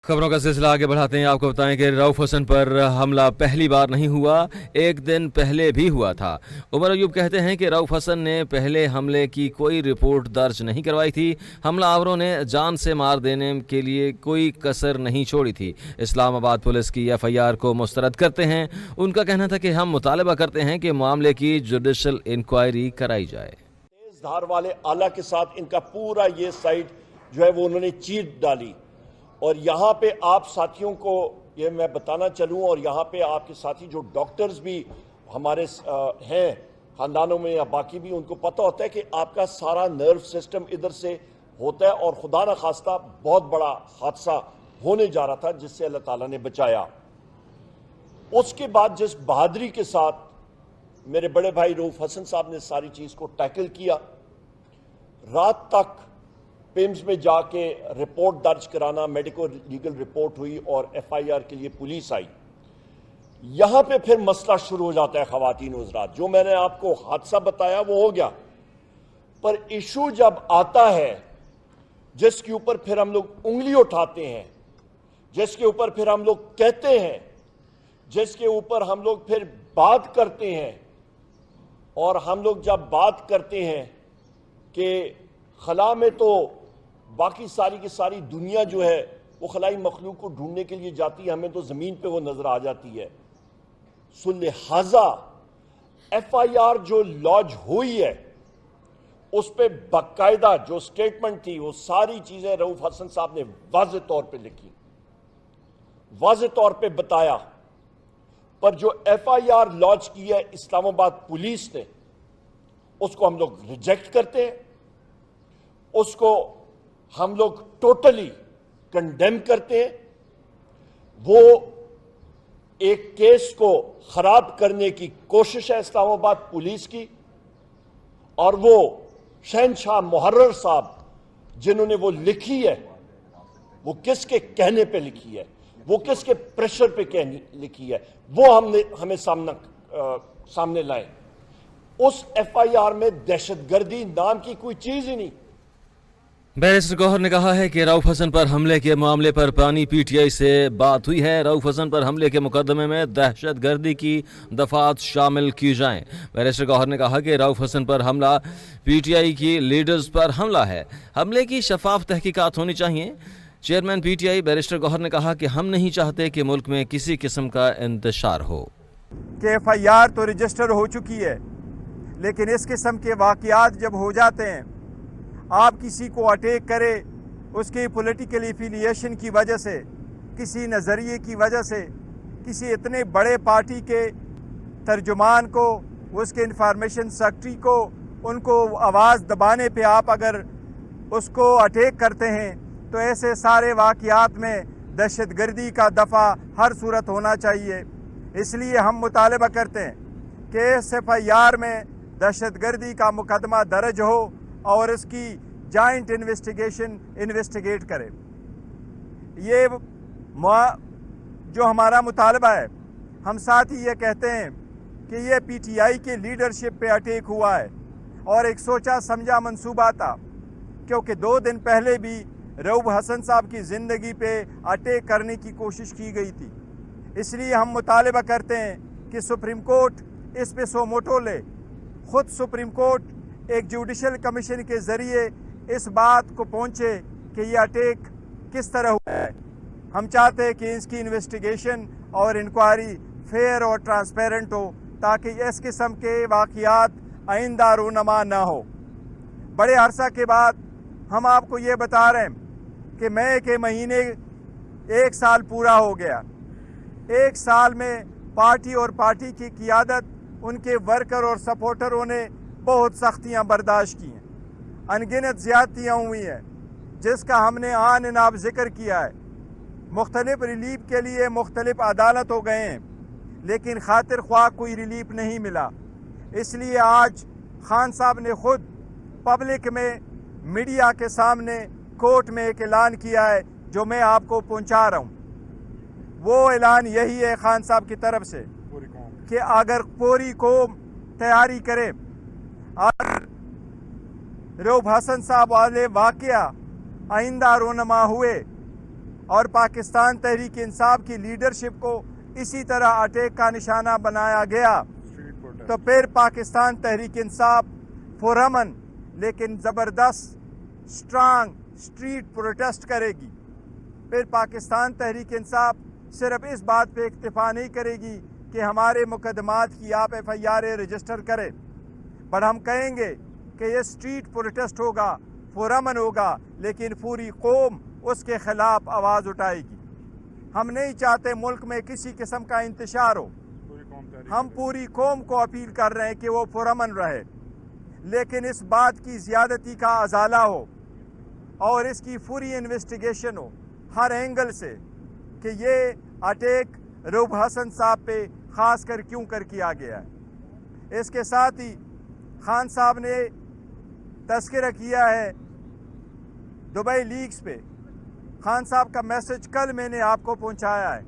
खबरों का सिलसिला आगे बढ़ाते हैं। आपको बताएं कि रऊफ हसन पर हमला पहली बार नहीं हुआ, एक दिन पहले भी हुआ था। उमर अयूब कहते हैं कि रऊफ हसन ने पहले हमले की कोई रिपोर्ट दर्ज नहीं करवाई थी। हमलावरों ने जान से मार देने के लिए कोई कसर नहीं छोड़ी थी। इस्लामाबाद पुलिस की FIR को मुस्तरद करते हैं। उनका कहना था कि हम मुतालबा करते हैं कि मामले की जुडिशल इंक्वायरी कराई जाए। तेज धार वाले आला के साथ इनका पूरा ये साइड जो है वो उन्होंने चीर डाली। और यहाँ पे आप साथियों को ये मैं बताना चलूँ, और यहाँ पे आपके साथी जो डॉक्टर्स भी हमारे हैं खानदानों में या बाकी भी, उनको पता होता है कि आपका सारा नर्व सिस्टम इधर से होता है, और खुदा न खास्ता बहुत बड़ा हादसा होने जा रहा था जिससे अल्लाह ताला ने बचाया। उसके बाद जिस बहादुरी के साथ मेरे बड़े भाई रऊफ हसन साहब ने सारी चीज़ को टैकल किया, रात तक पिम्स में जाके रिपोर्ट दर्ज कराना, मेडिकल लीगल रिपोर्ट हुई और FIR के लिए पुलिस आई। यहां पे फिर मसला शुरू हो जाता है खवातीन हज़रात। जो मैंने आपको हादसा बताया वो हो गया, पर इशू जब आता है जिसके ऊपर फिर हम लोग उंगली उठाते हैं, जिसके ऊपर फिर हम लोग कहते हैं, जिसके ऊपर हम लोग फिर बात करते हैं, और हम लोग जब बात करते हैं कि खला में तो बाकी सारी की सारी दुनिया जो है वो खलाई मखलूक को ढूंढने के लिए जाती है, हमें तो ज़मीन पे वो नज़र आ जाती है। सो लिहाजा FIR जो लॉन्च हुई है उस पर बाकायदा जो स्टेटमेंट थी वो सारी चीज़ें रऊफ हसन साहब ने वाज़े तौर पे लिखी, वाज़े तौर पे बताया। पर जो FIR लॉन्च की है इस्लामाबाद पुलिस ने, उसको हम लोग रिजेक्ट करते हैं, उसको हम लोग टोटली कंडेम करते हैं। वो एक केस को खराब करने की कोशिश है इस्लामाबाद पुलिस की, और वो शहनशाह मुहर्रर साहब जिन्होंने वो लिखी है, वो किसके कहने पे लिखी है, वो किसके प्रेशर पे लिखी है, वो हमें सामने लाए। उस FIR में दहशतगर्दी नाम की कोई चीज ही नहीं। बैरिस्टर गौहर ने कहा है कि रऊफ हसन पर हमले के मामले पर पानी PTI से बात हुई है। रऊफ हसन पर हमले के मुकदमे में दहशतगर्दी की दफात शामिल की जाएं। बैरिस्टर गौहर ने कहा कि रऊफ हसन पर हमला PTI की लीडर्स पर हमला है, हमले की शफाफ तहकीकात होनी चाहिए। चेयरमैन PTI बैरिस्टर गौहर ने कहा कि हम नहीं चाहते कि मुल्क में किसी किस्म का इंतशार हो। कि FIR तो रजिस्टर हो चुकी है, लेकिन इस किस्म के वाक़यात जब हो जाते हैं, आप किसी को अटैक करे उसकी पॉलिटिकल एफिलिएशन की वजह से, किसी नज़रिए की वजह से, किसी इतने बड़े पार्टी के तर्जुमान को, उसके इंफॉर्मेशन सेक्रेटरी को, उनको आवाज़ दबाने पे आप अगर उसको अटैक करते हैं, तो ऐसे सारे वाक़यात में दहशतगर्दी का दफ़ा हर सूरत होना चाहिए। इसलिए हम मुतालबा करते हैं कि इस FIR में दहशतगर्दी का मुकदमा दर्ज हो और इसकी जॉइंट इन्वेस्टिगेट करे। ये जो हमारा मुतालबा है, हम साथ ही ये कहते हैं कि ये PTI के लीडरशिप पे अटैक हुआ है और एक सोचा समझा मंसूबा था, क्योंकि 2 दिन पहले भी रऊफ हसन साहब की ज़िंदगी पे अटैक करने की कोशिश की गई थी। इसलिए हम मुतालबा करते हैं कि सुप्रीम कोर्ट इस पे सो मोटो ले। ख़ुद सुप्रीम कोर्ट एक जुडिशल कमीशन के ज़रिए इस बात को पहुँचे कि ये अटैक किस तरह हुआ है। हम चाहते हैं कि इसकी इन्वेस्टिगेशन और इंक्वायरी फेयर और ट्रांसपेरेंट हो, ताकि इस किस्म के वाक़यात आइंदा रूनमा ना हो। बड़े अरसा के बाद हम आपको ये बता रहे हैं कि मई के महीने 1 साल पूरा हो गया। 1 साल में पार्टी और पार्टी की क़ियादत, उनके वर्कर और सपोर्टरों ने बहुत सख्तियाँ बर्दाश्त की हैं, अनगिनत ज़्यादतियाँ हुई हैं जिसका हमने आन नाब ज़िक्र किया है। मुख्तलिफ रिलीफ के लिए मुख्तलिफ अदालतों गए हैं, लेकिन खातिर ख्वाह कोई रिलीफ नहीं मिला। इसलिए आज खान साहब ने खुद पब्लिक में, मीडिया के सामने, कोर्ट में एक ऐलान किया है जो मैं आपको पहुंचा रहा हूं। वो ऐलान यही है खान साहब की तरफ से कि अगर पूरी कौम तैयारी करे, अगर रऊफ हसन साहब वाले वाक़या आइंदा रोनमा हुए اور پاکستان تحریک انصاف کی لیڈرشپ کو اسی طرح اٹیک کا نشانہ بنایا گیا تو پھر پاکستان تحریک انصاف پرامن لیکن زبردست اسٹرانگ اسٹریٹ پروٹیسٹ کرے گی. پھر پاکستان تحریک انصاف صرف اس بات پہ اکتفا نہیں کرے گی کہ ہمارے مقدمات کی آپ ایف آئی آر رجسٹر کریں، بٹ ہم کہیں گے کہ یہ اسٹریٹ پروٹیسٹ ہوگا، پرامن ہوگا، لیکن پوری قوم اس کے خلاف آواز اٹھائے گی. ہم نہیں چاہتے ملک میں کسی قسم کا انتشار ہو. ہم پوری قوم کو اپیل کر رہے ہیں کہ وہ پرامن رہے، لیکن اس بات کی زیادتی کا ازالہ ہو اور اس کی پوری انویسٹیگیشن ہو ہر اینگل سے کہ یہ اٹیک رؤف حسن صاحب پہ خاص کر کیوں کیا گیا ہے. اس کے ساتھ ہی خان صاحب نے تذکرہ کیا ہے دبئی لیگز پہ. خان صاحب کا میسج کل میں نے آپ کو پہنچایا ہے.